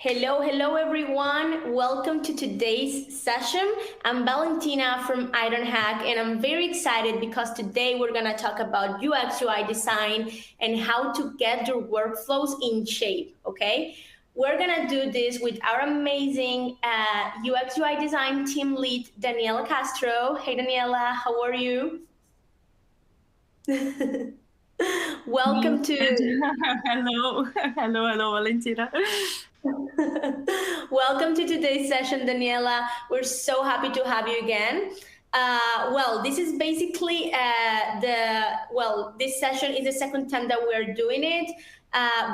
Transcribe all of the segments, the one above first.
Hello everyone. Welcome to today's session. I'm Valentina from Ironhack, and I'm very excited because today we're gonna talk about UX UI design and how to get your workflows in shape. Okay, we're gonna do this with our amazing UX UI design team lead, Daniela Castro. Hey Daniela, how are you? Muted. Welcome to Hello, hello, Valentina. Welcome to today's session, Daniela. We're so happy to have you again. This is basically this session is the second time that we're doing it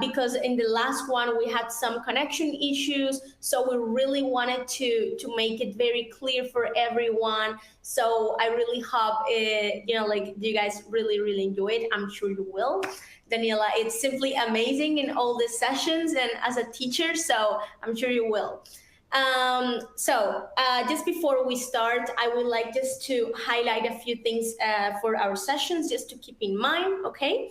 because in the last one we had some connection issues. So we really wanted to make it very clear for everyone. So I really hope you guys really enjoy it. I'm sure you will. Daniela, it's simply amazing in all the sessions and as a teacher, so I'm sure you will. Just before we start, I would like just to highlight a few things for our sessions, just to keep in mind, okay?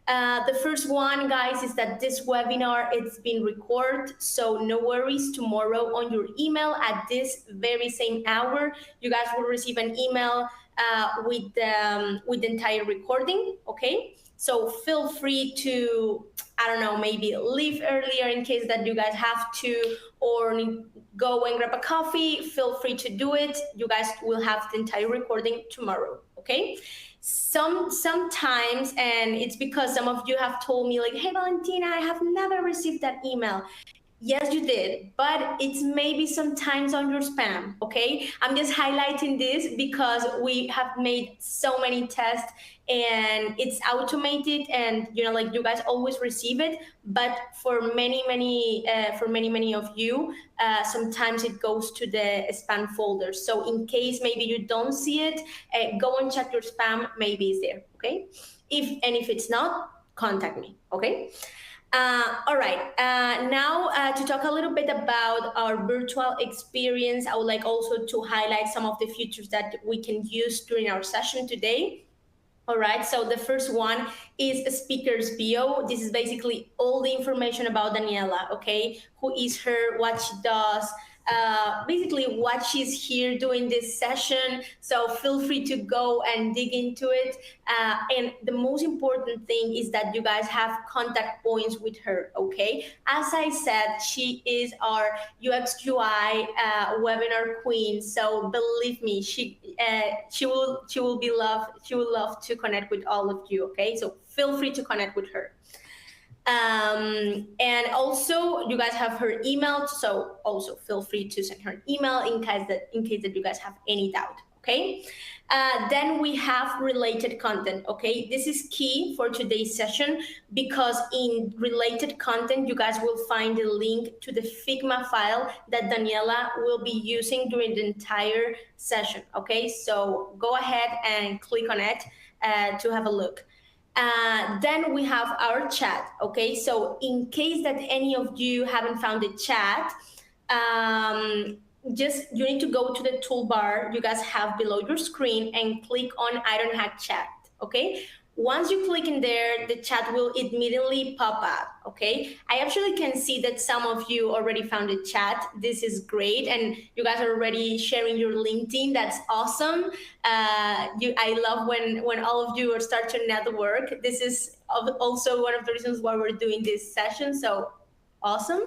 The first one, guys, is that this webinar, it's been recorded, so no worries. Tomorrow on your email at this very same hour, you guys will receive an email with the entire recording, okay? So feel free to, I don't know, maybe leave earlier in case that you guys have to, or go and grab a coffee. Feel free to do it. You guys will have the entire recording tomorrow, okay? Sometimes, and it's because some of you have told me like, hey Valentina, I have never received that email. Yes, you did, but it's maybe sometimes on your spam, okay? I'm just highlighting this because we have made so many tests and it's automated, and like you guys always receive it, but for many of you, sometimes it goes to the spam folder. So in case maybe you don't see it, go and check your spam, maybe it's there, okay? If it's not, contact me, okay? All right. Now, to talk a little bit about our virtual experience, I would like also to highlight some of the features that we can use during our session today. All right, so the first one is a speaker's bio. This is basically all the information about Daniela, okay? Who is her, what she does, basically what she's here doing this session. So feel free to go and dig into it. And the most important thing is that you guys have contact points with her, okay? As I said, she is our UX UI webinar queen. So believe me, she will love to connect with all of you, okay? So feel free to connect with her. And also you guys have her email, so also feel free to send her an email in case that you guys have any doubt, okay? Then we have related content, okay? This is key for today's session because in related content, you guys will find the link to the Figma file that Daniela will be using during the entire session, okay? So go ahead and click on it to have a look. Then we have our chat, okay? So in case that any of you haven't found the chat, just you need to go to the toolbar you guys have below your screen and click on Ironhack chat, okay? Once you click in there, the chat will immediately pop up, okay? I actually can see that some of you already found the chat. This is great, and you guys are already sharing your LinkedIn. That's awesome. I love when all of you start to network. This is also one of the reasons why we're doing this session, so awesome.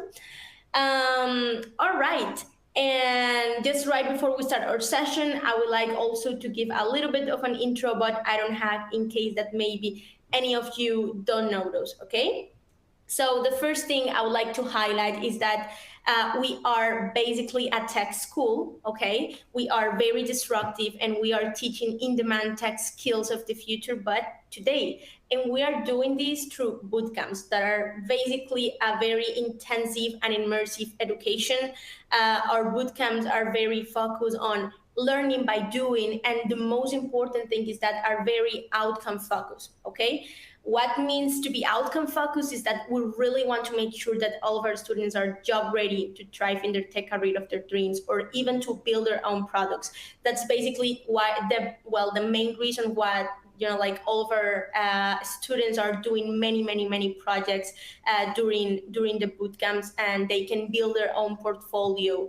All right. And just right before we start our session, I would like also to give a little bit of an intro about Ironhack in case that maybe any of you don't know those, okay? So the first thing I would like to highlight is that we are basically a tech school, okay? We are very disruptive and we are teaching in-demand tech skills of the future, but today. And we are doing this through bootcamps that are basically a very intensive and immersive education. Our bootcamps are very focused on learning by doing, and the most important thing is that are very outcome focused, okay? What means to be outcome focused is that we really want to make sure that all of our students are job ready to thrive in their tech career of their dreams, or even to build their own products. That's basically why the main reason like all of our students are doing many projects during the boot camps, and they can build their own portfolio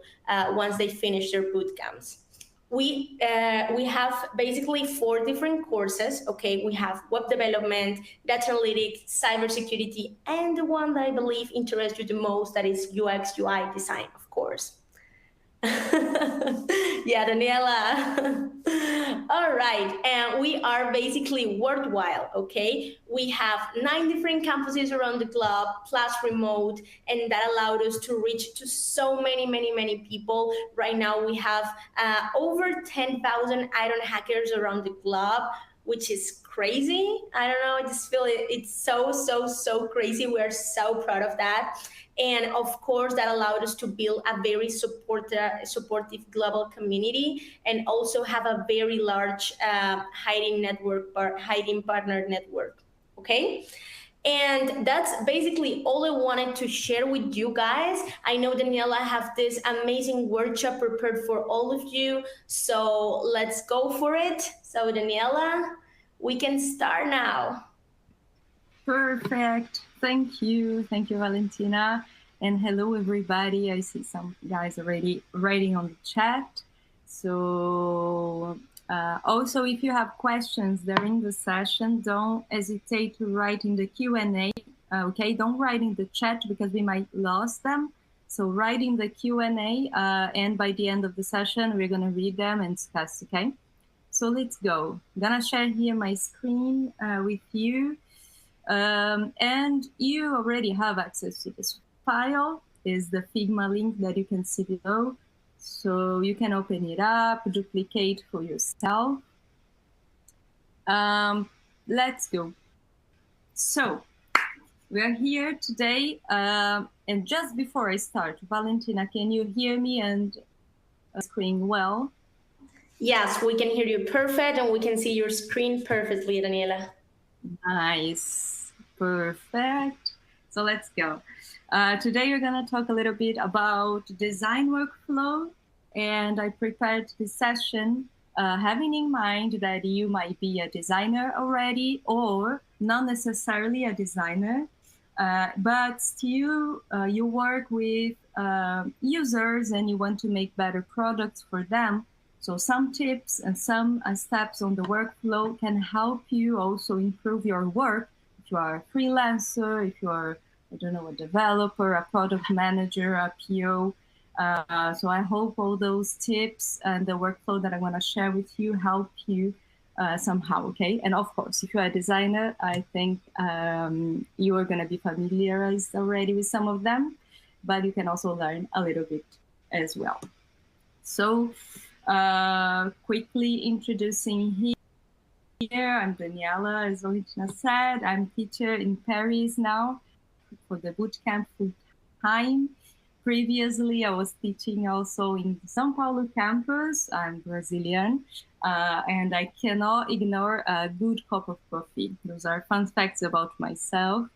once they finish their boot camps. We have basically 4 different courses. Okay, we have web development, data analytics, cybersecurity, and the one that I believe interests you the most, that is UX UI design, of course. Yeah, Daniela. All right, and we are basically worldwide, okay? We have 9 different campuses around the globe, plus remote, and that allowed us to reach to so many people. Right now, we have over 10,000 Iron hackers around the globe, which is crazy. I don't know, I just feel it's so crazy. We're so proud of that. And of course, that allowed us to build a very supportive global community, and also have a very large hiding partner network. Okay. And that's basically all I wanted to share with you guys. I know Daniela have this amazing workshop prepared for all of you. So let's go for it. So Daniela, we can start now. Perfect. Thank you, Valentina. And hello, everybody. I see some guys already writing on the chat. So also, if you have questions during the session, don't hesitate to write in the Q&A. Okay, don't write in the chat because we might lose them. So write in the Q&A, and by the end of the session, we're going to read them and discuss. Okay, so let's go. I'm going to share here my screen with you. And you already have access to this file. Is the Figma link that you can see below. So you can open it up, duplicate for yourself. Let's go. So we're here today. And just before I start, Valentina, can you hear me and screen well? Yes, we can hear you perfect, and we can see your screen perfectly, Daniela. Nice, perfect. So let's go. Today we're going to talk a little bit about design workflow, and I prepared this session having in mind that you might be a designer already, or not necessarily a designer, but still you work with users and you want to make better products for them. So some tips and some steps on the workflow can help you also improve your work. If you are a freelancer, if you are, I don't know, a developer, a product manager, a PO. So I hope all those tips and the workflow that I want to share with you help you somehow, okay? And of course, if you're a designer, I think you are going to be familiarized already with some of them, but you can also learn a little bit as well. So quickly introducing here, I'm Daniela, as Valentina said. I'm teacher in Paris now for the bootcamp full time. Previously, I was teaching also in the São Paulo campus. I'm Brazilian, and I cannot ignore a good cup of coffee. Those are fun facts about myself.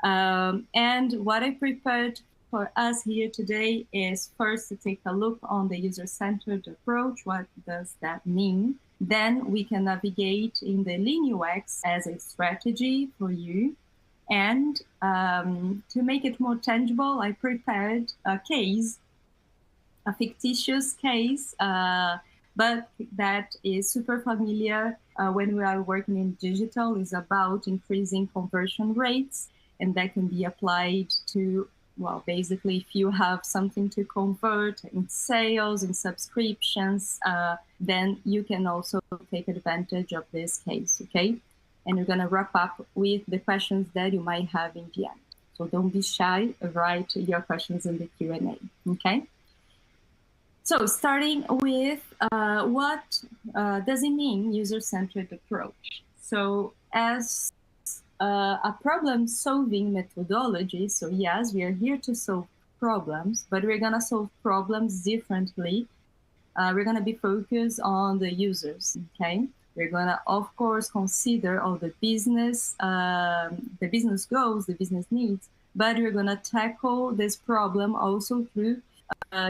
And what I prepared for us here today is first to take a look on the user-centered approach. What does that mean? Then we can navigate in the Lean UX as a strategy for you. And to make it more tangible, I prepared a case, a fictitious case, but that is super familiar when we are working in digital. Is about increasing conversion rates, and that can be applied to, well, basically, if you have something to convert in sales, in subscriptions, then you can also take advantage of this case, okay? And we're going to wrap up with the questions that you might have in the end. So don't be shy, write your questions in the Q&A, okay? So starting with what does it mean, user-centered approach? So as a problem-solving methodology, so yes, we are here to solve problems, but we're going to solve problems differently. We're going to be focused on the users, okay? We're going to, of course, consider all the business goals, the business needs, but we're going to tackle this problem also through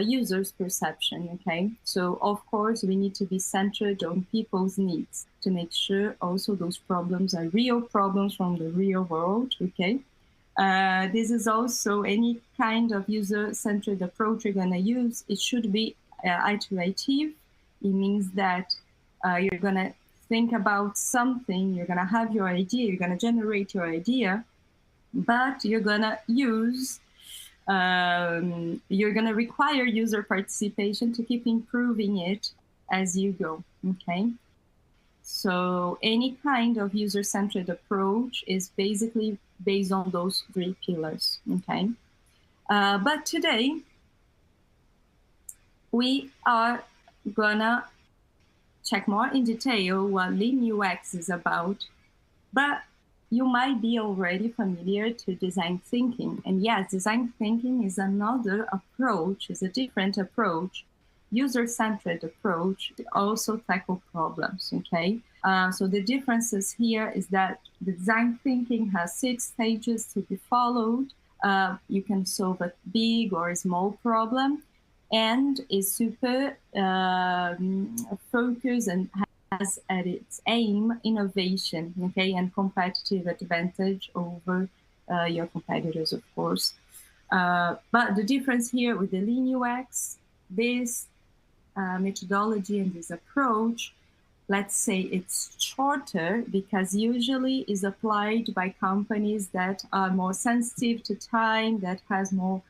users' perception, okay? So, of course, we need to be centered on people's needs to make sure also those problems are real problems from the real world, okay? This is also any kind of user-centered approach you're going to use. It should be iterative. It means that you're going to think about something, you're going to have your idea, you're going to generate your idea, but you're going to use you're going to require user participation to keep improving it as you go, okay? So any kind of user-centered approach is basically based on those 3 pillars, okay? But today, we are gonna check more in detail what Lean UX is about, but you might be already familiar to design thinking. And yes, design thinking is another approach, is a different approach, user-centered approach to also tackle problems, okay? So the differences here is that the design thinking has 6 stages to be followed. You can solve a big or a small problem and is super focused and has at its aim innovation, okay, and competitive advantage over your competitors, of course. But the difference here with the Lean UX, this methodology and this approach, let's say it's shorter because usually is applied by companies that are more sensitive to time, that has more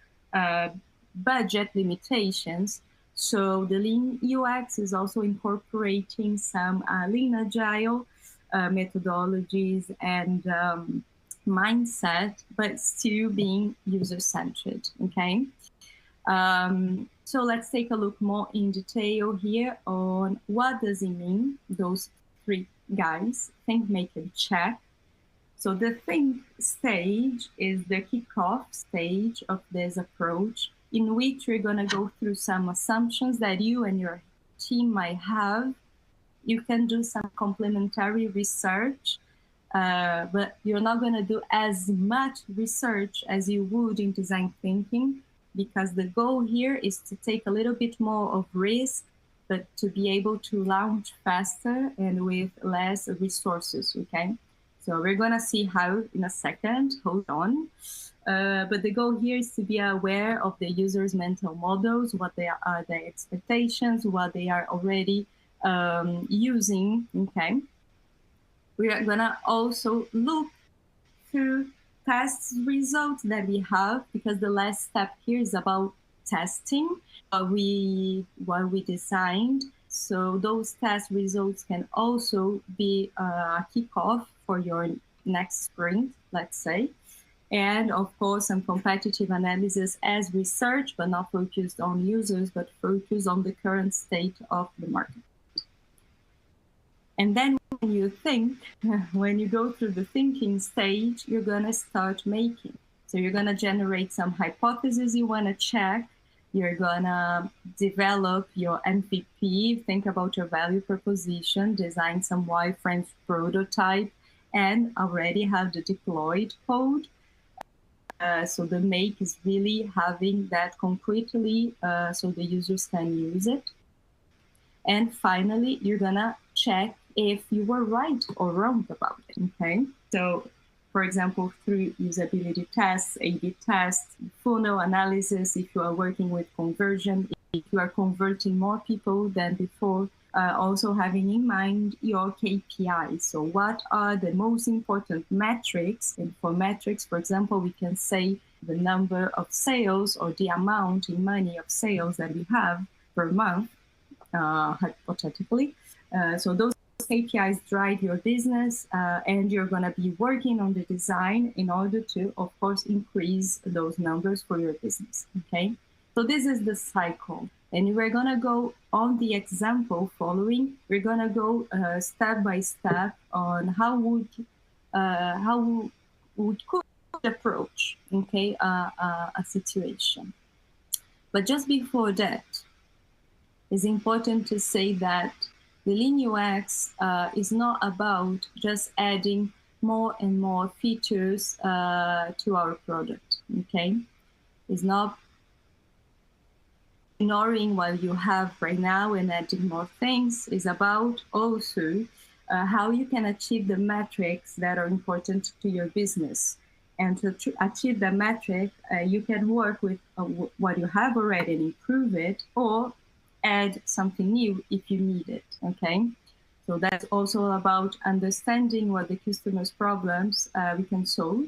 budget limitations. So the Lean UX is also incorporating some Lean Agile methodologies and mindset, but still being user-centered, okay? So let's take a look more in detail here on what does it mean, those 3 guys, think, make, and check. So the think stage is the kickoff stage of this approach, in which we're going to go through some assumptions that you and your team might have. You can do some complementary research, but you're not going to do as much research as you would in design thinking, because the goal here is to take a little bit more of risk, but to be able to launch faster and with less resources, okay? So we're going to see how in a second, hold on. But the goal here is to be aware of the user's mental models, what they are their expectations, what they are already using, okay? We are going to also look through test results that we have, because the last step here is about testing what we designed. So those test results can also be a kickoff for your next sprint, let's say. And of course, some competitive analysis as research, but not focused on users, but focused on the current state of the market. And then when you think, when you go through the thinking stage, you're going to start making. So you're going to generate some hypotheses you want to check. You're going to develop your MVP, think about your value proposition, design some wireframe prototype, and already have the deployed code. So the make is really having that concretely so the users can use it. And finally, you're going to check if you were right or wrong about it, okay? So, for example, through usability tests, A/B tests, funnel analysis, if you are working with conversion, if you are converting more people than before, also having in mind your KPIs. So what are the most important metrics? And for metrics, for example, we can say the number of sales or the amount in money of sales that we have per month, hypothetically. So those KPIs drive your business, and you're going to be working on the design in order to, of course, increase those numbers for your business, okay? So this is the cycle. And we're going to go on the example following. We're going to go step by step on how we could approach, okay, a situation. But just before that, it's important to say that the Lean UX is not about just adding more and more features to our product, okay? It's not ignoring what you have right now and adding more things. Is about also how you can achieve the metrics that are important to your business. And to achieve the metric, you can work with what you have already and improve it, or add something new if you need it, okay? So that's also about understanding what the customer's problems we can solve,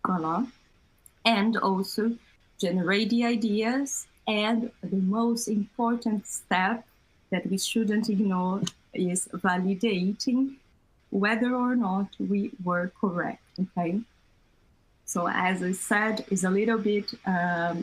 voila, and also generate the ideas. And the most important step that we shouldn't ignore is validating whether or not we were correct, okay? So as I said, it's a little bit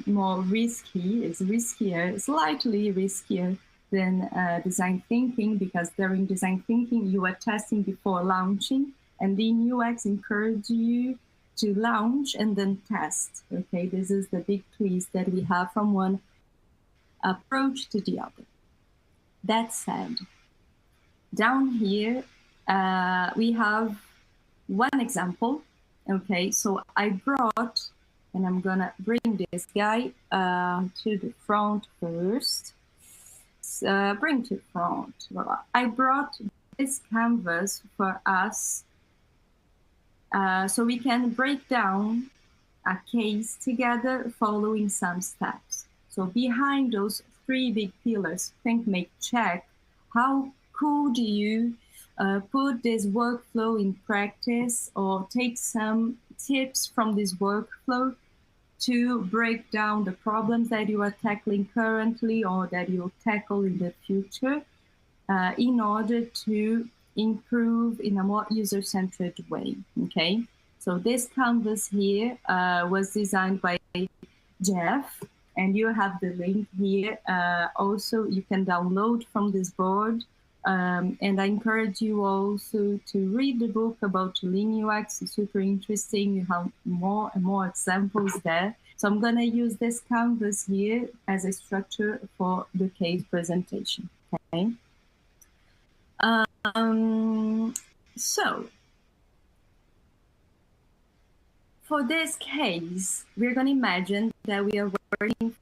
more risky, it's riskier, slightly riskier than design thinking, because during design thinking, you are testing before launching, and then UX encourage you to launch and then test, okay? This is the big twist that we have from one approach to the other. That said, down here, we have one example. Okay, so I brought, and I'm gonna bring this guy to the front first. Bring to the front. I brought this canvas for us so we can break down a case together following some steps. So behind those three big pillars, think, make, check, how could you put this workflow in practice, or take some tips from this workflow to break down the problems that you are tackling currently or that you'll tackle in the future in order to improve in a more user-centered way, okay? So this canvas here was designed by Jeff, and you have the link here. Also, you can download from this board. And I encourage you also to read the book about Lean UX. It's super interesting. You have more and more examples there. So I'm going to use this canvas here as a structure for the case presentation. Okay. So for this case, we're going to imagine that we are working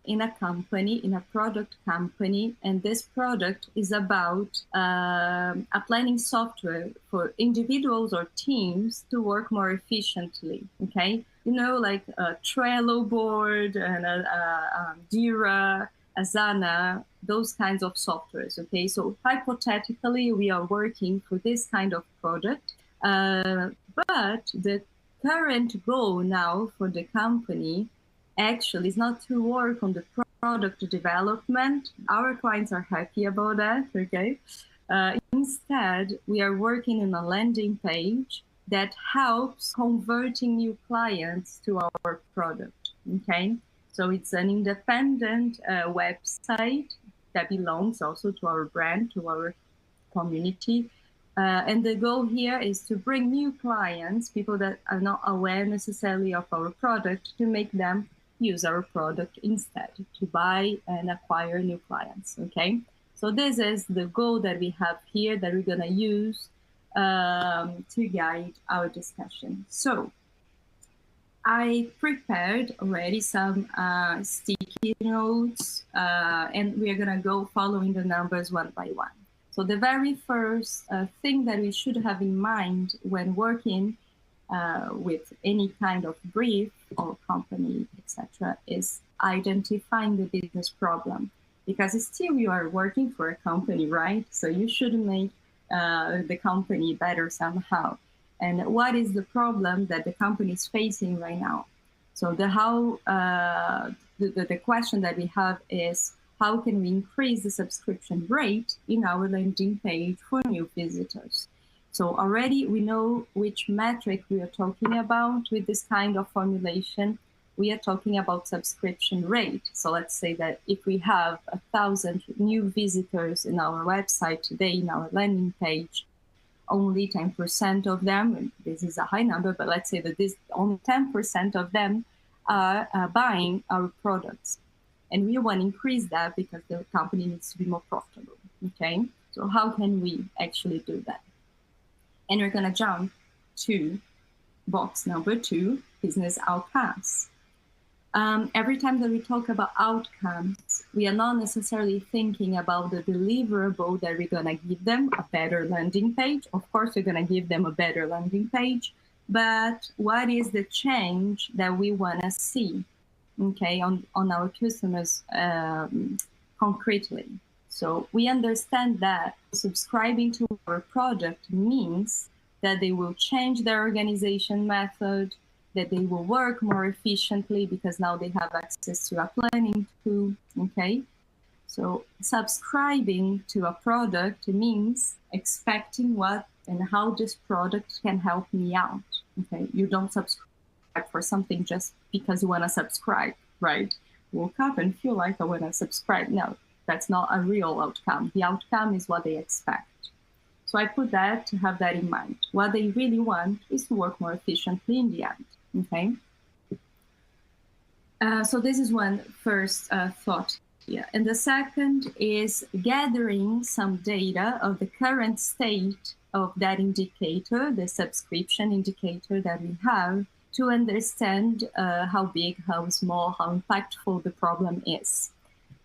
in a company, in a product company, and this product is about a planning software for individuals or teams to work more efficiently, okay? You know, like a Trello board and a Jira, Asana, those kinds of softwares, okay? So hypothetically, we are working for this kind of product, but the current goal now for the company actually is not to work on the product development. Our clients are happy about that, okay? Instead, we are working on a landing page that helps converting new clients to our product, okay? So it's an independent website that belongs also to our brand, to our community. And the goal here is to bring new clients, people that are not aware necessarily of our product, to make them use our product instead, to buy and acquire new clients, okay? So this is the goal that we have here that we're gonna use to guide our discussion. So I prepared already some sticky notes and we are gonna go following the numbers one by one. So the very first thing that we should have in mind when working with any kind of brief or company, etc., is identifying the business problem. Because still you are working for a company, right? So you should make the company better somehow. And what is the problem that the company is facing right now? So the question that we have is, how can we increase the subscription rate in our landing page for new visitors? So already we know which metric we are talking about with this kind of formulation. We are talking about subscription rate. So let's say that if we have 1,000 new visitors in our website today, in our landing page, only 10% of them, and this is a high number, but let's say that only 10% of them are buying our products. And we want to increase that because the company needs to be more profitable, okay? So how can we actually do that? And we're going to jump to box number 2, business outcomes. Every time that we talk about outcomes, we are not necessarily thinking about the deliverable that we're going to give them, a better landing page. Of course, we're going to give them a better landing page, but what is the change that we want to see, okay, on our customers concretely? So we understand that subscribing to our product means that they will change their organization method, that they will work more efficiently because now they have access to a planning tool, okay? So subscribing to a product means expecting what and how this product can help me out, okay? You don't subscribe for something just because you want to subscribe, right? Woke up and feel like I want to subscribe. No, that's not a real outcome. The outcome is what they expect. So I put that to have that in mind. What they really want is to work more efficiently in the end, okay? So this is one first thought here. And the second is gathering some data of the current state of that indicator, the subscription indicator that we have, to understand how big, how small, how impactful the problem is.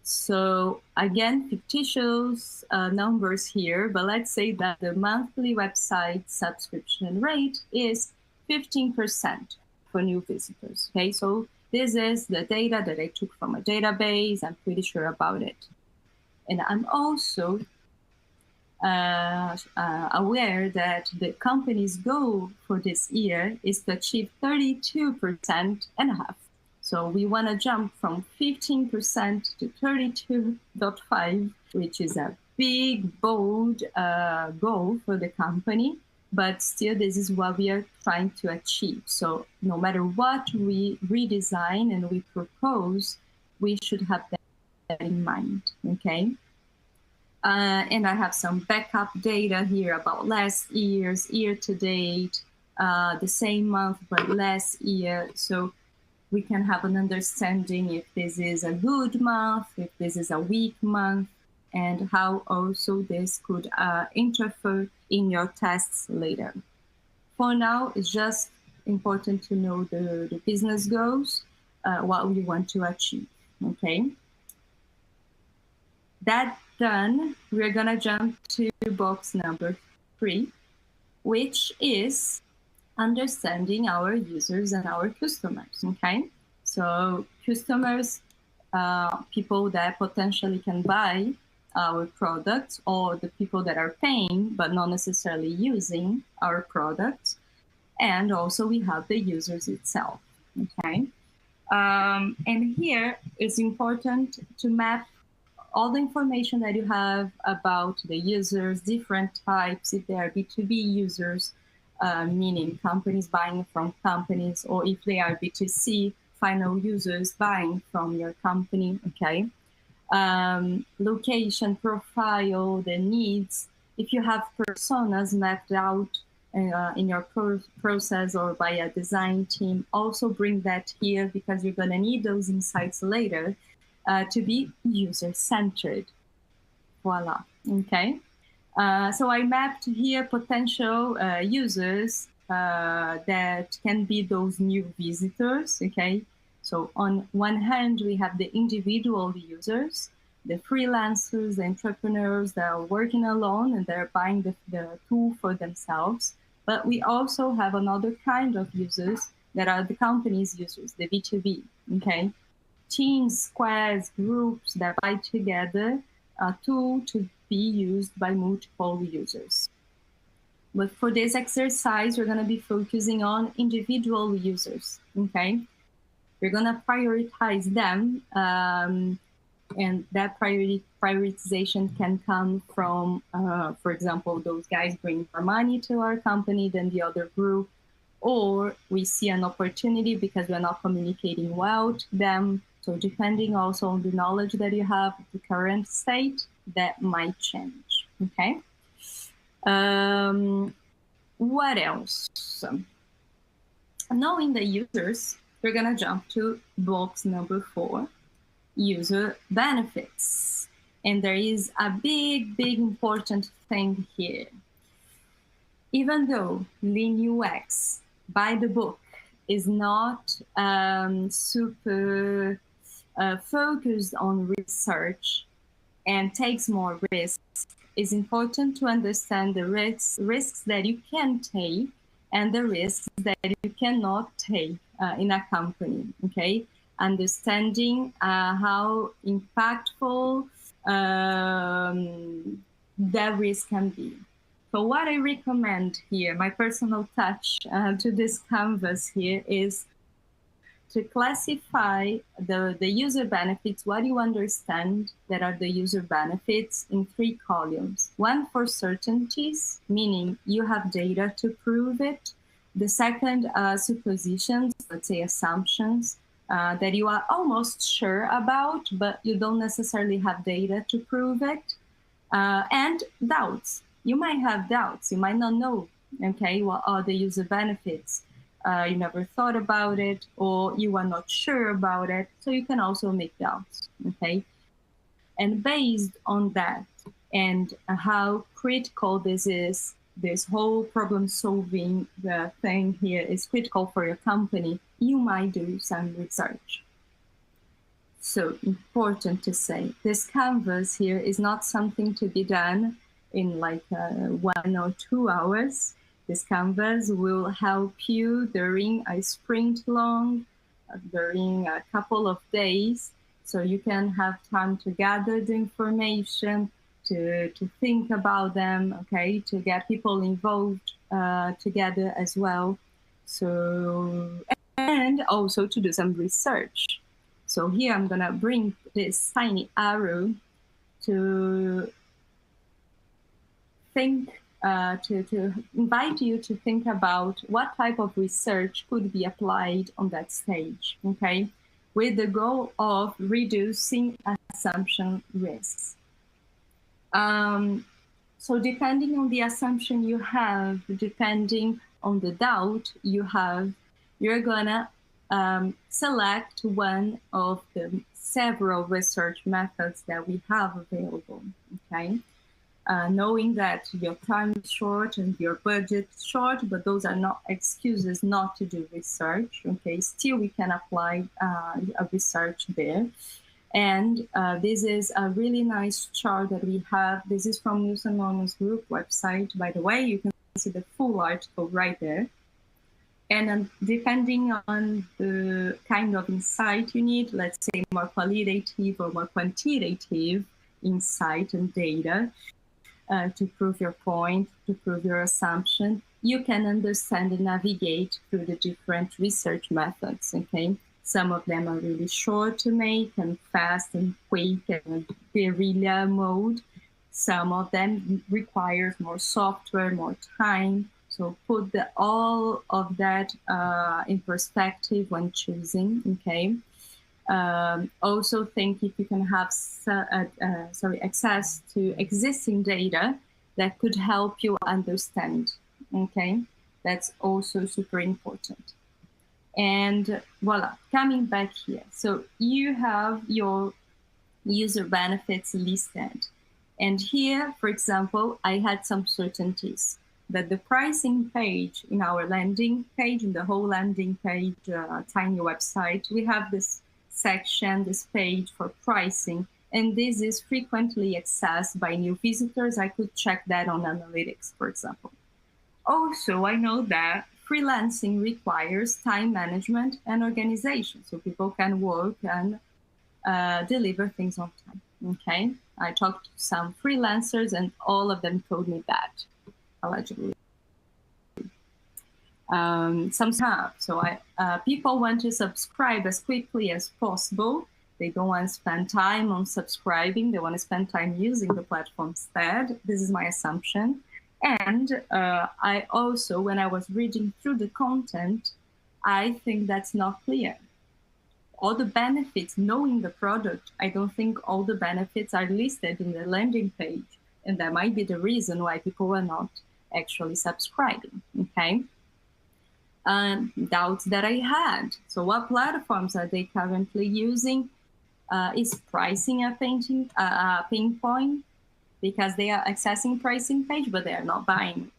So again, fictitious numbers here, but let's say that the monthly website subscription rate is 15% for new visitors, okay? So this is the data that I took from a database. I'm pretty sure about it. And I'm also aware that the company's goal for this year is to achieve 32.5%. So we want to jump from 15% to 32.5%, which is a big, bold goal for the company. But still, this is what we are trying to achieve. So no matter what we redesign and we propose, we should have that in mind, okay? And I have some backup data here about last year's, year-to-date, the same month, but last year. So we can have an understanding if this is a good month, if this is a weak month, and how also this could interfere in your tests later. For now, it's just important to know the business goals, what we want to achieve, okay? That done, we're gonna jump to box number 3, which is understanding our users and our customers, okay? So customers, people that potentially can buy our products, or the people that are paying but not necessarily using our products. And also we have the users itself, okay? And here it's important to map all the information that you have about the users, different types, if they are B2B users, meaning companies buying from companies, or if they are B2C, final users buying from your company, okay? Location, profile, the needs. If you have personas mapped out in your process or by a design team, also bring that here because you're gonna need those insights later to be user-centered. Voila, okay? So I mapped here potential users that can be those new visitors, okay? So on one hand, we have the individual users, the freelancers, the entrepreneurs that are working alone and they're buying the tool for themselves. But we also have another kind of users that are the company's users, the B2B, okay? Teams, squads, groups that buy together a tool to be used by multiple users. But for this exercise, we're going to be focusing on individual users, okay? We're going to prioritize them, and that prioritization can come from, for example, those guys bring more money to our company than the other group, or we see an opportunity because we're not communicating well to them. So depending also on the knowledge that you have, the current state, that might change, okay? What else? Knowing the users, we're gonna jump to box number 4, user benefits. And there is a big important thing here. Even though Lean UX, by the book, is not super focused on research and takes more risks, it's important to understand the risks that you can take and the risks that you cannot take in a company, okay? Understanding how impactful that risk can be. So what I recommend here, my personal touch to this canvas here, is to classify the user benefits, what you understand that are the user benefits, in 3 columns. One for certainties, meaning you have data to prove it. The second, suppositions, let's say assumptions, that you are almost sure about, but you don't necessarily have data to prove it. And doubts. You might have doubts. You might not know, okay, what are the user benefits. You never thought about it, or you are not sure about it, so you can also make doubts, okay? And based on that and how critical this is, this whole problem-solving thing here is critical for your company, you might do some research. So important to say, this canvas here is not something to be done in like 1 or 2 hours. This canvas will help you during a sprint long, during a couple of days, so you can have time to gather the information, to think about them, okay, to get people involved together as well. So, and also to do some research. So here I'm gonna bring this tiny arrow to think, to invite you to think about what type of research could be applied on that stage, okay? With the goal of reducing assumption risks. So depending on the assumption you have, depending on the doubt you have, you're gonna select one of the several research methods that we have available, okay? Knowing that your time is short and your budget is short, but those are not excuses not to do research, okay? Still, we can apply a research there. And this is a really nice chart that we have. This is from Nielsen Norman's group website, by the way. You can see the full article right there. And depending on the kind of insight you need, let's say more qualitative or more quantitative insight and data, to prove your point, to prove your assumption, you can understand and navigate through the different research methods, okay? Some of them are really short to make and fast and quick and guerrilla mode. Some of them require more software, more time. So put all of that in perspective when choosing, okay? Also think if you can have access to existing data that could help you understand, okay? That's also super important. And voila, coming back here. So you have your user benefits listed. And here, for example, I had some certainties that the pricing page in our landing page, in the whole landing page, tiny website, we have this section, this page for pricing, and this is frequently accessed by new visitors. I could check that on analytics, for example. Also, I know that freelancing requires time management and organization, so people can work and deliver things on time, okay? I talked to some freelancers and all of them told me that, allegedly. Some have. So people want to subscribe as quickly as possible. They don't want to spend time on subscribing. They want to spend time using the platform instead. This is my assumption. And I also, when I was reading through the content, I think that's not clear. All the benefits, knowing the product, I don't think all the benefits are listed in the landing page. And that might be the reason why people are not actually subscribing, okay? Doubts that I had. So what platforms are they currently using? Is pricing a pain point? Because they are accessing pricing page, but they are not buying.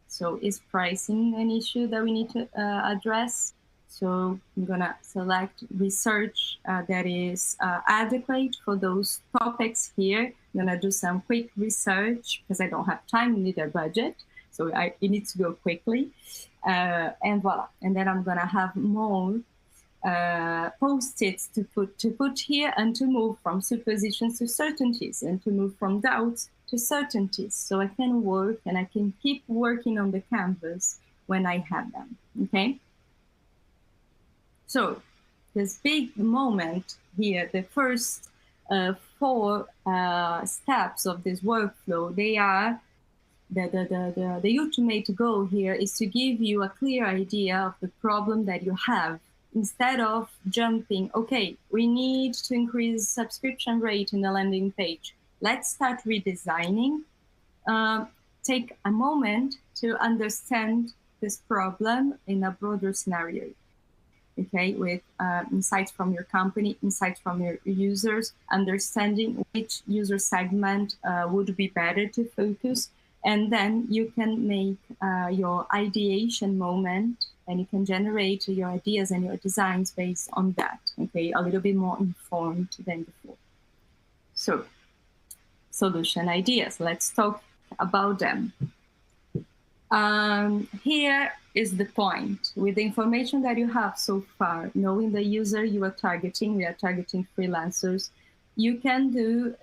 So is pricing an issue that we need to address? So I'm gonna select research that is adequate for those topics here. I'm gonna do some quick research because I don't have time, I need a budget. So it needs to go quickly. And voila. And then I'm gonna have more post-its to put here, and to move from suppositions to certainties, and to move from doubts to certainties. So I can work and I can keep working on the canvas when I have them, okay? So this big moment here, the first 4 steps of this workflow, they are the ultimate goal here is to give you a clear idea of the problem that you have, instead of jumping, okay, we need to increase subscription rate in the landing page. Let's start redesigning. Take a moment to understand this problem in a broader scenario, okay, with insights from your company, insights from your users, understanding which user segment would be better to focus. And then you can make your ideation moment, and you can generate your ideas and your designs based on that, okay? A little bit more informed than before. So, solution ideas, let's talk about them. Here is the point. With the information that you have so far, knowing the user you are targeting, we are targeting freelancers, you can do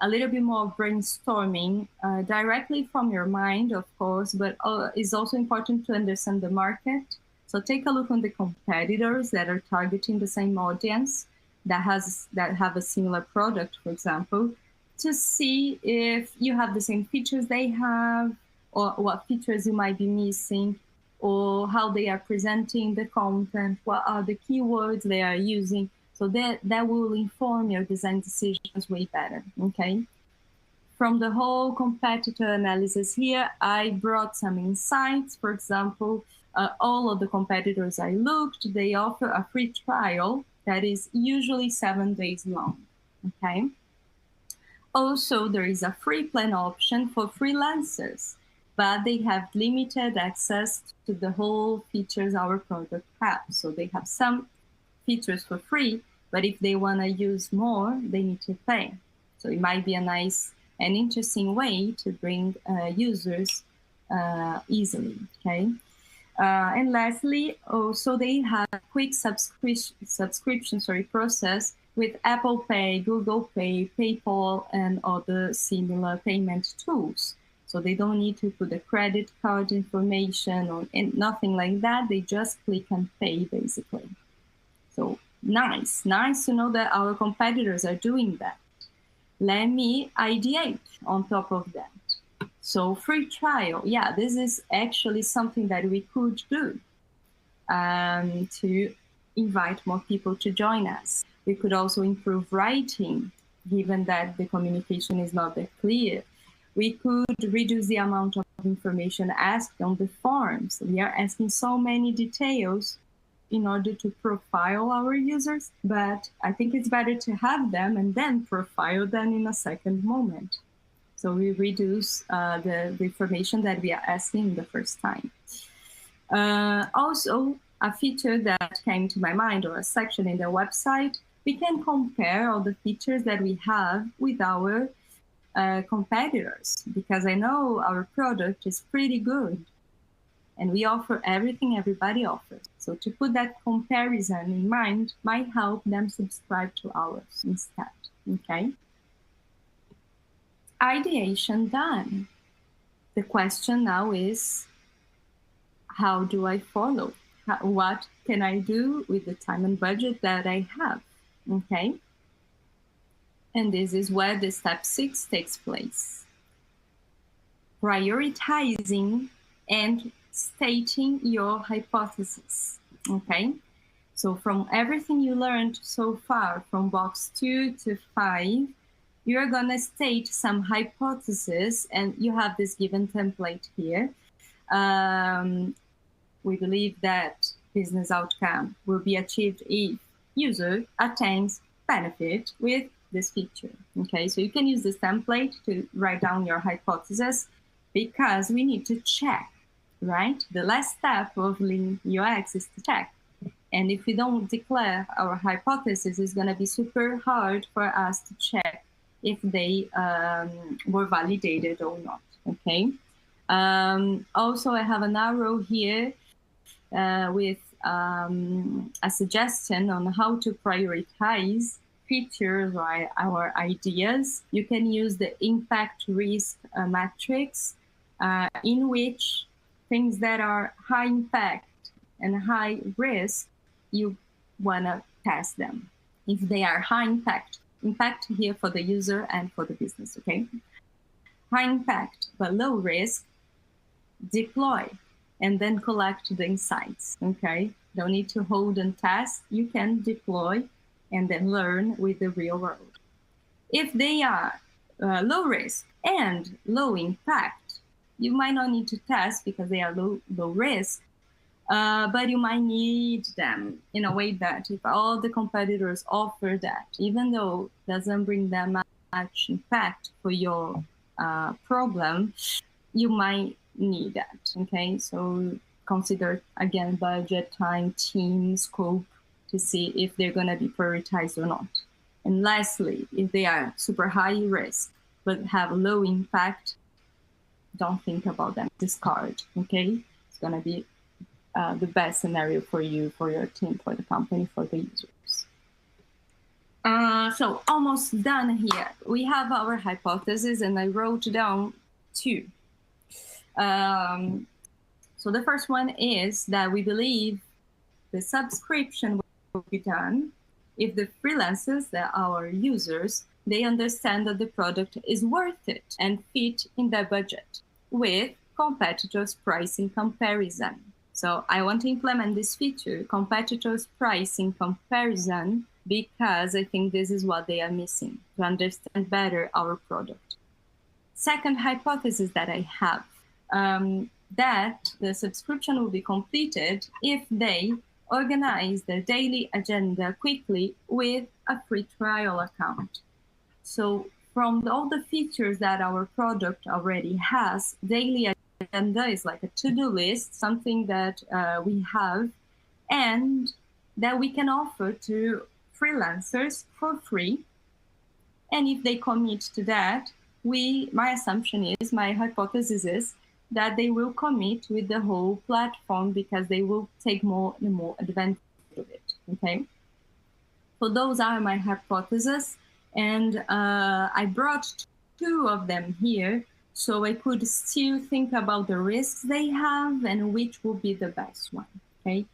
a little bit more brainstorming directly from your mind, of course, but it's also important to understand the market. So take a look on the competitors that are targeting the same audience, that have a similar product, for example, to see if you have the same features they have, or what features you might be missing, or how they are presenting the content, what are the keywords they are using. So that will inform your design decisions way better, okay? From the whole competitor analysis here, I brought some insights. For example, all of the competitors I looked, they offer a free trial that is usually 7 days long, okay? Also, there is a free plan option for freelancers, but they have limited access to the whole features our product has. So they have some features for free, but if they want to use more, they need to pay. So it might be a nice and interesting way to bring users easily, okay? And lastly, also they have a quick subscription process with Apple Pay, Google Pay, PayPal, and other similar payment tools. So they don't need to put the credit card information or nothing like that. They just click and pay, basically. So nice to know that our competitors are doing that. Let me ideate on top of that. So free trial, yeah, this is actually something that we could do to invite more people to join us. We could also improve writing, given that the communication is not that clear. We could reduce the amount of information asked on the forms. We are asking so many details in order to profile our users, but I think it's better to have them and then profile them in a second moment. So we reduce the information that we are asking the first time. Also, a feature that came to my mind, or a section in the website, we can compare all the features that we have with our competitors, because I know our product is pretty good and we offer everything everybody offers. So to put that comparison in mind might help them subscribe to ours instead, okay? Ideation done. The question now is, how do I follow? What can I do with the time and budget that I have, okay? And this is where the step 6 takes place. Prioritizing and stating your hypothesis, okay? So from everything you learned so far, from box 2 to 5, you're gonna state some hypothesis, and you have this given template here. We believe that business outcome will be achieved if user attains benefit with this feature, okay? So you can use this template to write down your hypothesis, because we need to check, right? The last step of Lean UX is to check. And if we don't declare our hypothesis, it's going to be super hard for us to check if they were validated or not, okay? Also, I have an arrow here with a suggestion on how to prioritize features or our ideas. You can use the impact risk matrix in which things that are high impact and high risk, you want to test them. If they are high impact here for the user and for the business, okay? High impact but low risk, deploy and then collect the insights, okay? Don't need to hold and test. You can deploy and then learn with the real world. If they are low risk and low impact, you might not need to test because they are low risk, but you might need them in a way that if all the competitors offer that, even though it doesn't bring that much impact for your problem, you might need that, okay? So consider, again, budget, time, team, scope to see if they're going to be prioritized or not. And lastly, if they are super high risk but have low impact, don't think about them, discard, okay? It's going to be the best scenario for you, for your team, for the company, for the users. So almost done here. We have our hypothesis and I wrote down 2. So the first one is that we believe the subscription will be done if the freelancers, that our users, they understand that the product is worth it and fit in their budget with competitors' pricing comparison. So I want to implement this feature, competitors' pricing comparison, because I think this is what they are missing to understand better our product. Second hypothesis that I have, that the subscription will be completed if they organize their daily agenda quickly with a free trial account. So from all the features that our product already has, daily agenda is like a to-do list, something that we have and that we can offer to freelancers for free. And if they commit to that, my assumption is, my hypothesis is that they will commit with the whole platform because they will take more and more advantage of it, okay? So those are my hypotheses. And I brought 2 of them here so I could still think about the risks they have and which will be the best one, okay?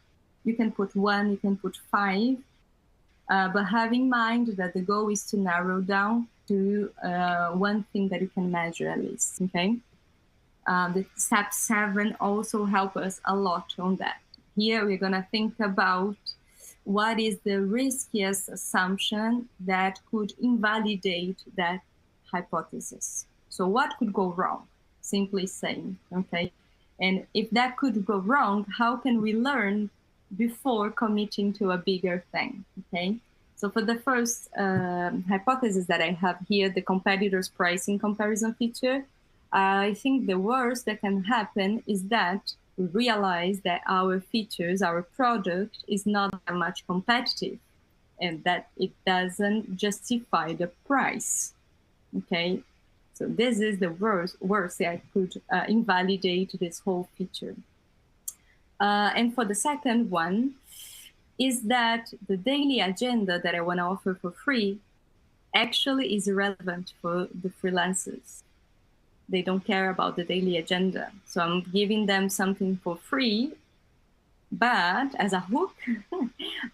You can put 1, you can put 5, but have in mind that the goal is to narrow down to one thing that you can measure at least, okay? The step 7 also help us a lot on that. Here we're gonna think about what is the riskiest assumption that could invalidate that hypothesis. So what could go wrong, simply saying, okay? And if that could go wrong, how can we learn before committing to a bigger thing, okay? So for the first hypothesis that I have here, the competitors' pricing comparison feature, I think the worst that can happen is that we realize that our features, our product is not that much competitive and that it doesn't justify the price, okay? So this is the worst that could invalidate this whole feature. And for the second one is that the daily agenda that I want to offer for free actually is irrelevant for the freelancers. They don't care about the daily agenda. So I'm giving them something for free, but as a hook,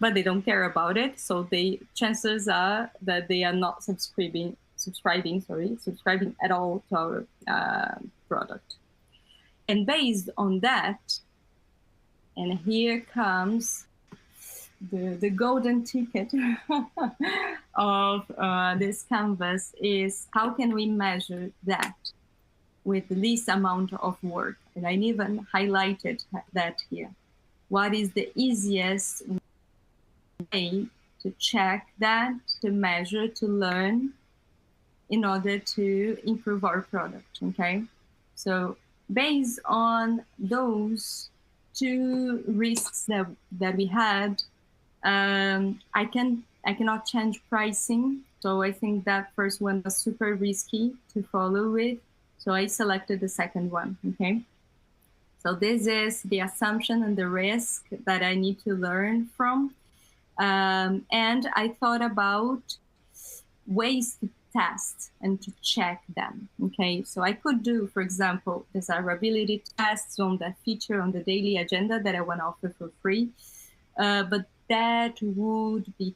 but they don't care about it. So chances are that they are not subscribing at all to our product. And based on that, and here comes the golden ticket of this canvas, is how can we measure that with the least amount of work? And I even highlighted that here. What is the easiest way to check that, to measure, to learn in order to improve our product, okay? So based on those 2 risks that we had, I cannot change pricing. So I think that first one was super risky to follow with. So I selected the second one, okay? So this is the assumption and the risk that I need to learn from. And I thought about ways to test and to check them, okay? So I could do, for example, desirability tests on that feature on the daily agenda that I want to offer for free, but that would be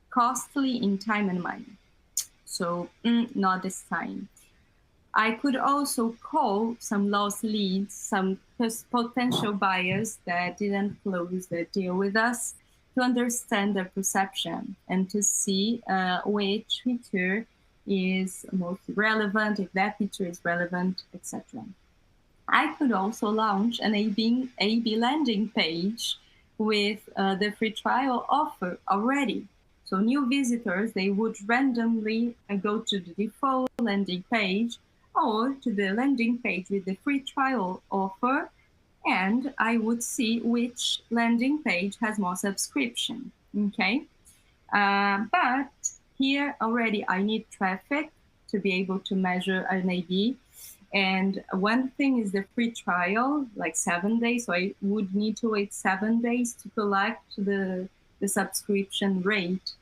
costly in time and money. So not this time. I could also call some lost leads, some potential buyers that didn't close the deal with us, to understand their perception and to see which feature is most relevant, if that feature is relevant, etc. I could also launch an A/B landing page with the free trial offer already. So new visitors, they would randomly go to the default landing page or to the landing page with the free trial offer, and I would see which landing page has more subscription, okay? But here already I need traffic to be able to measure an A/B. And one thing is the free trial, like 7 days. So I would need to wait 7 days to collect the subscription rate.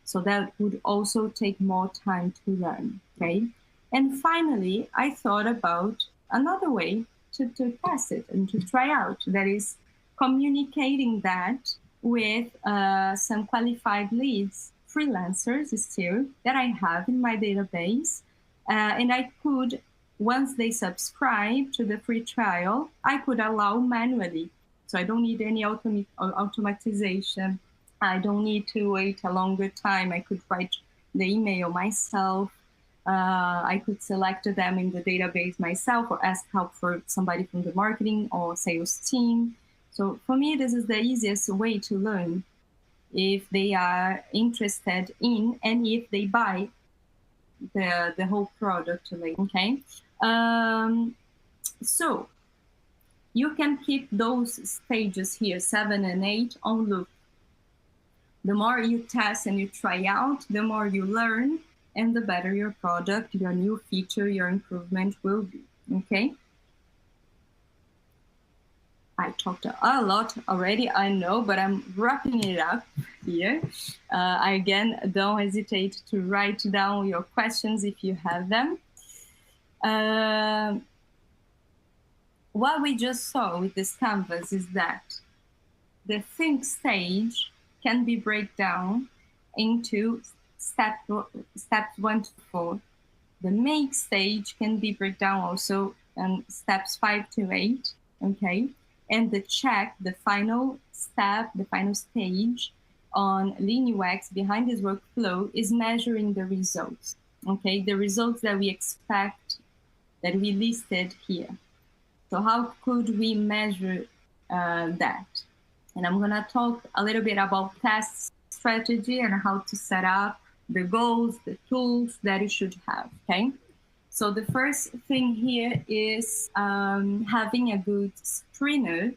So that would also take more time to learn, okay? And finally, I thought about another way to test it and to try out. That is communicating that with some qualified leads, freelancers still, that I have in my database. And I could, once they subscribe to the free trial, I could allow manually. So I don't need any automatization. I don't need to wait a longer time. I could write the email myself. I could select them in the database myself or ask help for somebody from the marketing or sales team. So for me, this is the easiest way to learn if they are interested in and if they buy the whole product, okay? So you can keep those stages here, 7 and 8, on loop. The more you test and you try out, the more you learn, and the better your product, your new feature, your improvement will be, okay? I talked a lot already, I know, but I'm wrapping it up here. Again, don't hesitate to write down your questions if you have them. What we just saw with this canvas is that the think stage can be broken down into steps 1 to 4. The make stage can be broken down also steps 5 to 8, okay? And the check, the final step, the final stage on Lean UX behind this workflow is measuring the results, okay? The results that we expect, that we listed here. So how could we measure that? And I'm gonna talk a little bit about test strategy and how to set up the goals, the tools that you should have, okay? So the first thing here is having a good screener.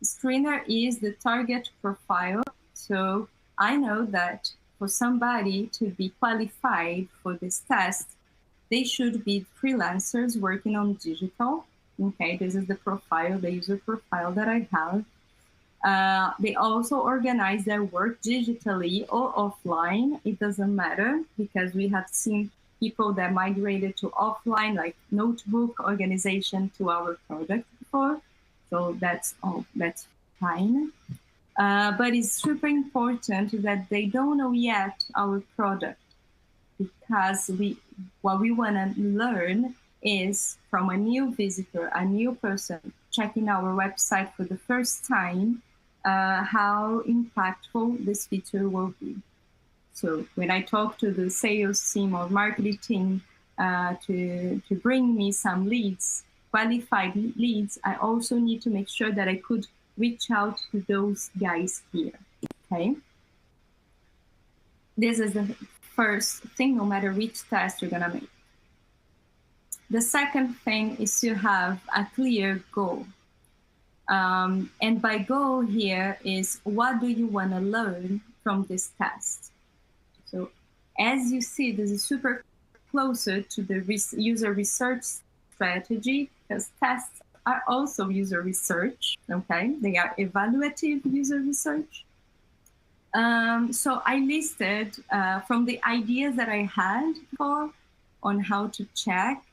Screener is the target profile. So I know that for somebody to be qualified for this test, they should be freelancers working on digital. Okay, this is the profile, the user profile that I have. They also organize their work digitally or offline. It doesn't matter because we have seen people that migrated to offline, like notebook organization to our product before. So that's fine. But it's super important that they don't know yet our product, because what we want to learn is from a new visitor, a new person checking our website for the first time, how impactful this feature will be. So when I talk to the sales team or marketing team to bring me some leads, qualified leads, I also need to make sure that I could reach out to those guys here, okay? This is the first thing, no matter which test you're gonna make. The second thing is to have a clear goal. And my goal here is, what do you want to learn from this test? So as you see, this is super closer to the user research strategy, because tests are also user research, okay? They are evaluative user research. So I listed from the ideas that I had for on how to check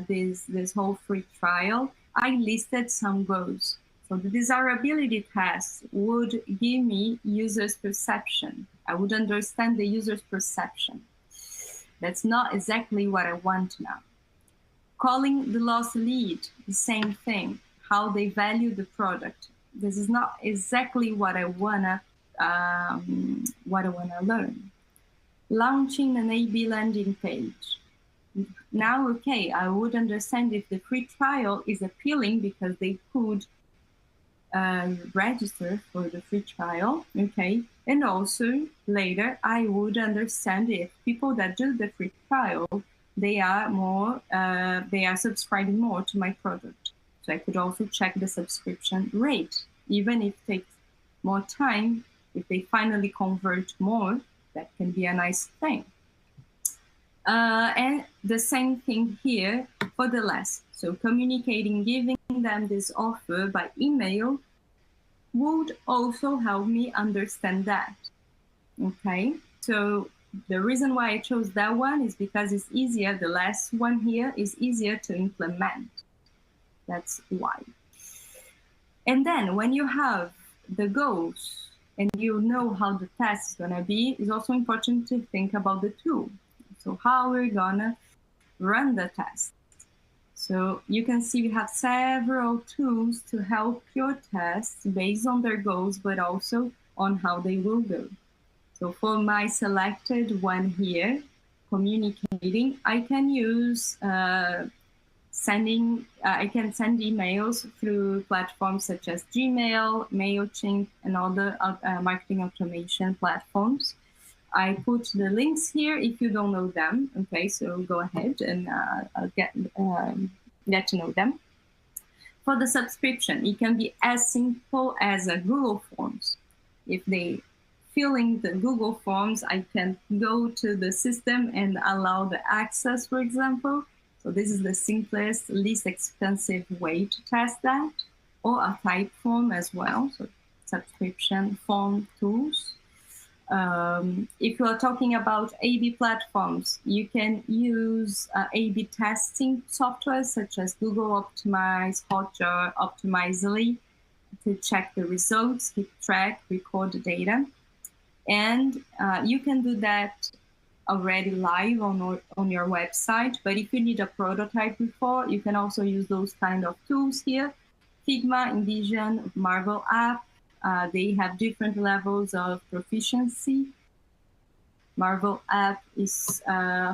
this whole free trial, I listed some goals. So the desirability test would give me user's perception. I would understand the user's perception. That's not exactly what I want now. Calling the lost lead, the same thing, how they value the product. This is not exactly what I wanna learn. Launching an A/B landing page. Now, okay, I would understand if the free trial is appealing because they could register for the free trial, okay? And also later, I would understand if people that do the free trial, they are subscribing more to my product. So I could also check the subscription rate, even if it takes more time. If they finally convert more, that can be a nice thing. And the same thing here for the last. So communicating, giving them this offer by email would also help me understand that. Okay, so the reason why I chose that one is because it's easier. The last one here is easier to implement. That's why. And then when you have the goals and you know how the test is gonna be, it's also important to think about the tool. So how we're gonna run the test. So you can see we have several tools to help your tests based on their goals, but also on how they will go. So for my selected one here, communicating, I can use I can send emails through platforms such as Gmail, MailChimp, and other marketing automation platforms. I put the links here if you don't know them. Okay, so go ahead and get to know them. For the subscription, it can be as simple as a Google Forms. If they filling the Google Forms, I can go to the system and allow the access, for example. So this is the simplest, least expensive way to test that, or a type form as well. So subscription form tools. If you are talking about A/B platforms, you can use A/B testing software such as Google Optimize, Hotjar, Optimizely to check the results, keep track, record the data. And you can do that already live on your website. But if you need a prototype before, you can also use those kind of tools here. Figma, InVision, Marvel app. They have different levels of proficiency. Marvel app is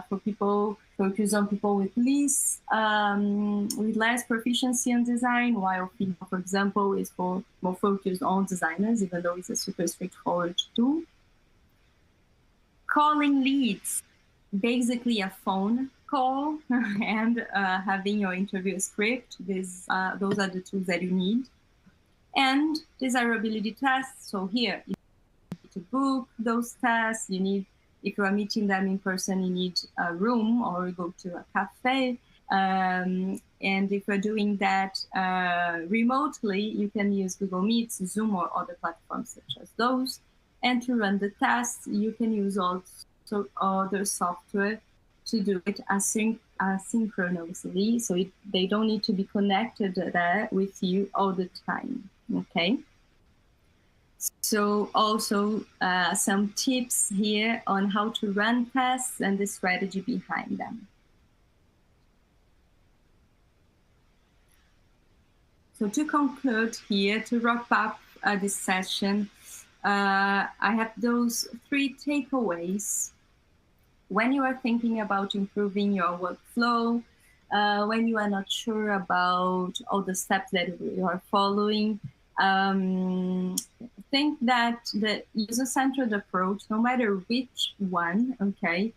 for people, focus on people with less proficiency in design, while Figma, for example, is for more focused on designers, even though it's a super straightforward tool. Calling leads, basically a phone call and having your interview script. Those are the tools that you need. And desirability tests. So here, you need to book those tests. You need, if you are meeting them in person, you need a room or go to a cafe. And if you're doing that remotely, you can use Google Meets, Zoom, or other platforms such as those. And to run the tests, you can use also other software to do it asynchronously. So they don't need to be connected there with you all the time. Okay. So also some tips here on how to run tests and the strategy behind them. So to conclude here, to wrap up this session, I have those 3 takeaways. When you are thinking about improving your workflow, when you are not sure about all the steps that you are following, think that the user-centered approach, no matter which one, okay,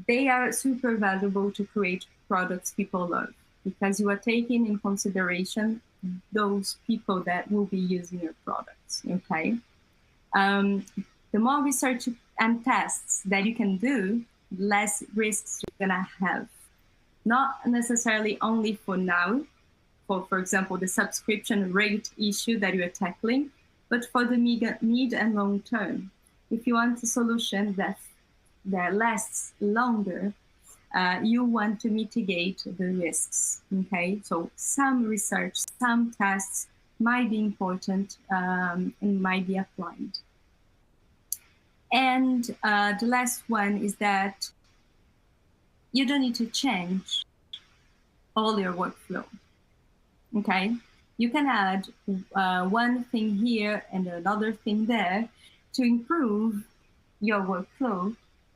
they are super valuable to create products people love, because you are taking in consideration those people that will be using your products, okay? The more research and tests that you can do, less risks you're gonna have. Not necessarily only for now, for example, the subscription rate issue that you're tackling, but for the mid and long term. If you want a solution that lasts longer, you want to mitigate the risks, okay? So some research, some tests might be important and might be applied. And the last one is that you don't need to change all your workflow, okay? You can add one thing here and another thing there to improve your workflow.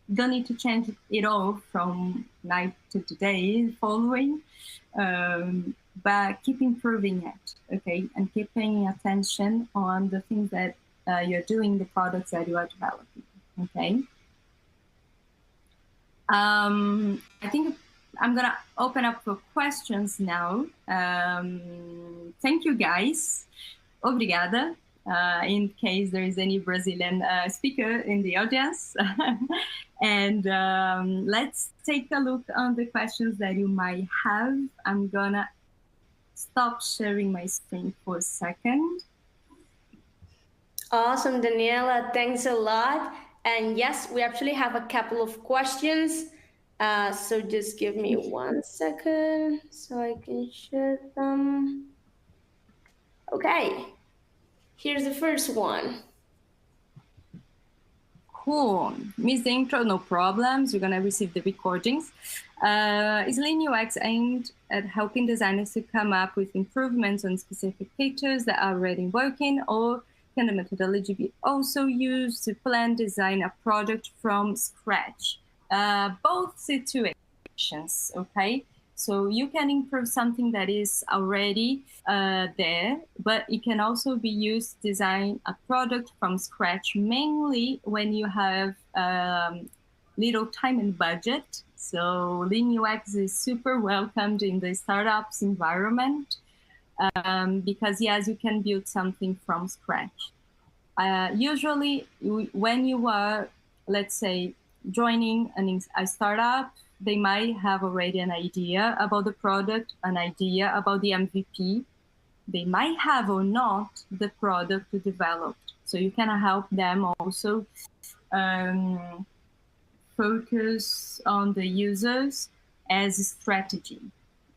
You don't need to change it all from night to the day following, but keep improving it, okay? And keep paying attention on the things that you're doing, the products that you are developing, okay? I think I'm gonna open up for questions now. Thank you guys. Obrigada. In case there is any Brazilian speaker in the audience. And let's take a look on the questions that you might have. I'm gonna stop sharing my screen for a second. Awesome, Daniela, thanks a lot. And yes, we actually have a couple of questions. So just give me 1 second so I can share them. Okay, here's the first one. Cool. Miss the intro, no problems. You're going to receive the recordings. Is Lean UX aimed at helping designers to come up with improvements on specific features that are already working, or can the methodology be also used to plan, design a product from scratch? Both situations, okay? So you can improve something that is already there, but it can also be used to design a product from scratch, mainly when you have little time and budget. So Lean UX is super welcomed in the startups environment because, yes, you can build something from scratch. Usually, when you are, let's say, joining a startup, they might have already an idea about the product, an idea about the MVP. They might have or not the product developed. So you can help them also focus on the users as a strategy,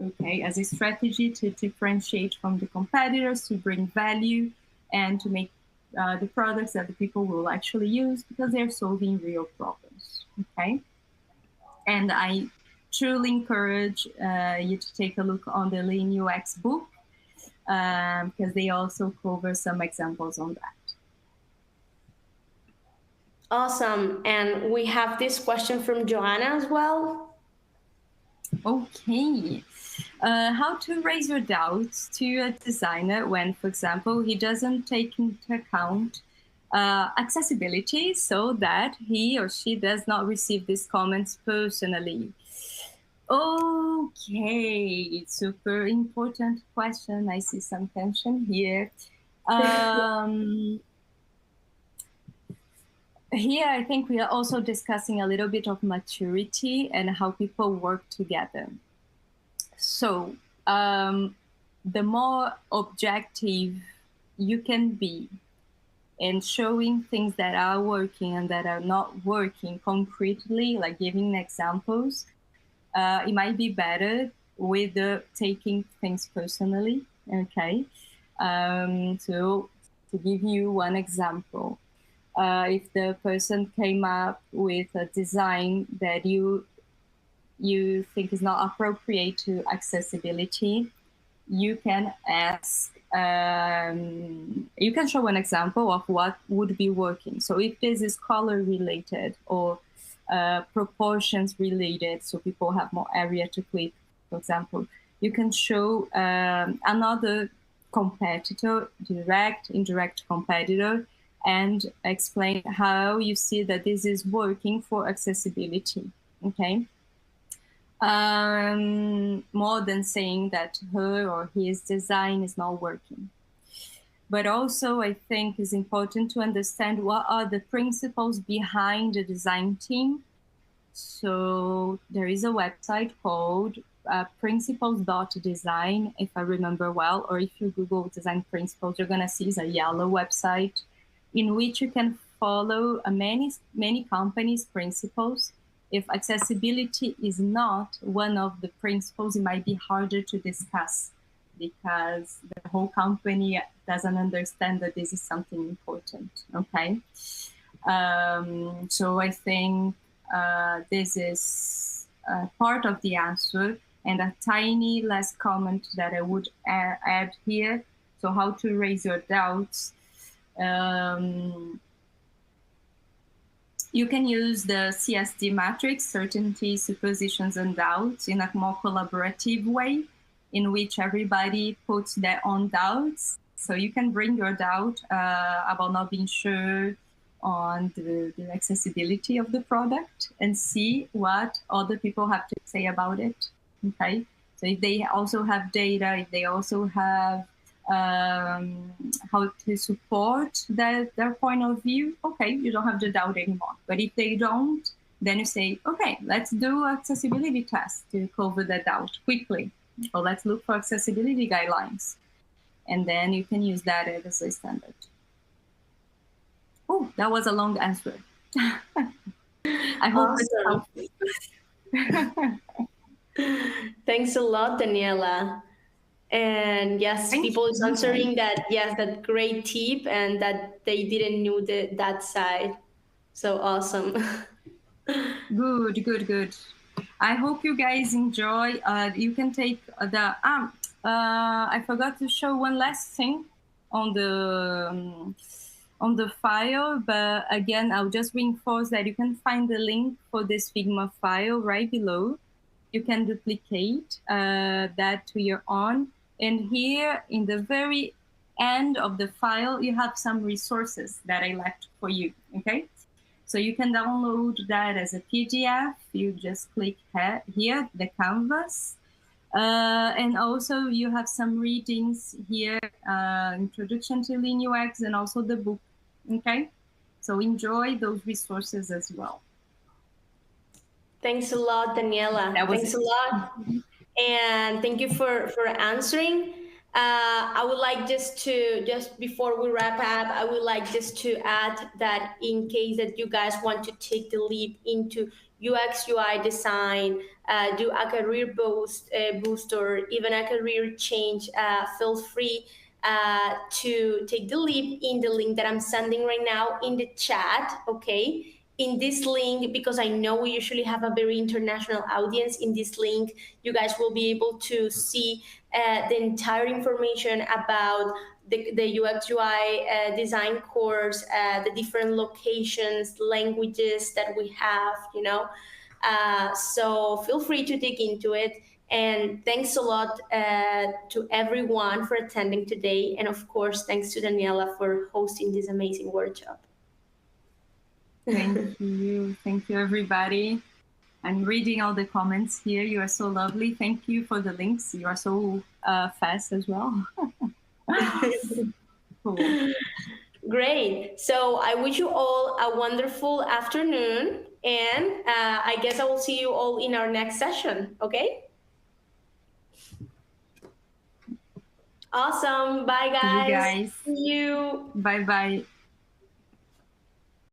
okay? As a strategy to differentiate from the competitors, to bring value, and to make the products that the people will actually use because they're solving real problems, okay? And I truly encourage you to take a look on the Lean UX book because they also cover some examples on that. Awesome. And we have this question from Joanna as well. Okay. How to raise your doubts to a designer when, for example, he doesn't take into account accessibility so that he or she does not receive these comments personally? Okay, super important question. I see some tension here. Here, I think we are also discussing a little bit of maturity and how people work together. So the more objective you can be in showing things that are working and that are not working concretely, like giving examples, it might be better with taking things personally, okay? So to give you one example, if the person came up with a design that you think is not appropriate to accessibility, you can ask, you can show an example of what would be working. So if this is color related or proportions related, so people have more area to click, for example, you can show another competitor, direct, indirect competitor, and explain how you see that this is working for accessibility, okay? more than saying that her or his design is not working. But also, I think it's important to understand what are the principles behind the design team. So there is a website called principles.design, if I remember well, or if you Google design principles, you're going to see it's a yellow website in which you can follow many companies' principles. If accessibility is not one of the principles, it might be harder to discuss because the whole company doesn't understand that this is something important, okay? So I think this is part of the answer. And a tiny last comment that I would add here. So how to raise your doubts. You can use the CSD matrix, certainty, suppositions, and doubts, in a more collaborative way, in which everybody puts their own doubts. So you can bring your doubt about not being sure on the accessibility of the product and see what other people have to say about it, okay? So if they also have data, if they also have how to support their point of view, okay, you don't have the doubt anymore. But if they don't, then you say, okay, let's do accessibility tests to cover that doubt quickly. Or let's look for accessibility guidelines. And then you can use that as a standard. Oh, that was a long answer. I hope awesome. Thanks a lot, Daniela. And yes, people is answering that, yes, that great tip and that they didn't know that side. So awesome. Good. I hope you guys enjoy. You can take the, I forgot to show one last thing on the file, but again, I'll just reinforce that you can find the link for this Figma file right below. You can duplicate that to your own. And here in the very end of the file, you have some resources that I left for you, okay? So you can download that as a PDF. You just click here, the canvas. And also you have some readings here, Introduction to Lean UX, and also the book, okay? So enjoy those resources as well. Thanks a lot, Daniela. Thanks a lot. And thank you for answering. I would like just before we wrap up, I would like just to add that in case that you guys want to take the leap into UX UI design, do a career boost or even a career change, feel free to take the leap in the link that I'm sending right now in the chat, okay? In this link, because I know we usually have a very international audience, in this link, you guys will be able to see the entire information about the UX UI design course, the different locations, languages that we have, you know. So feel free to dig into it. And thanks a lot to everyone for attending today. And of course, thanks to Daniela for hosting this amazing workshop. Thank you everybody. I'm reading all the comments here. You are so lovely. Thank you for the links. You are so fast as well. Cool. Great. So I wish you all a wonderful afternoon, and I guess I will see you all in our next session, okay? Awesome. Bye, guys. See you guys. See you. Bye-bye.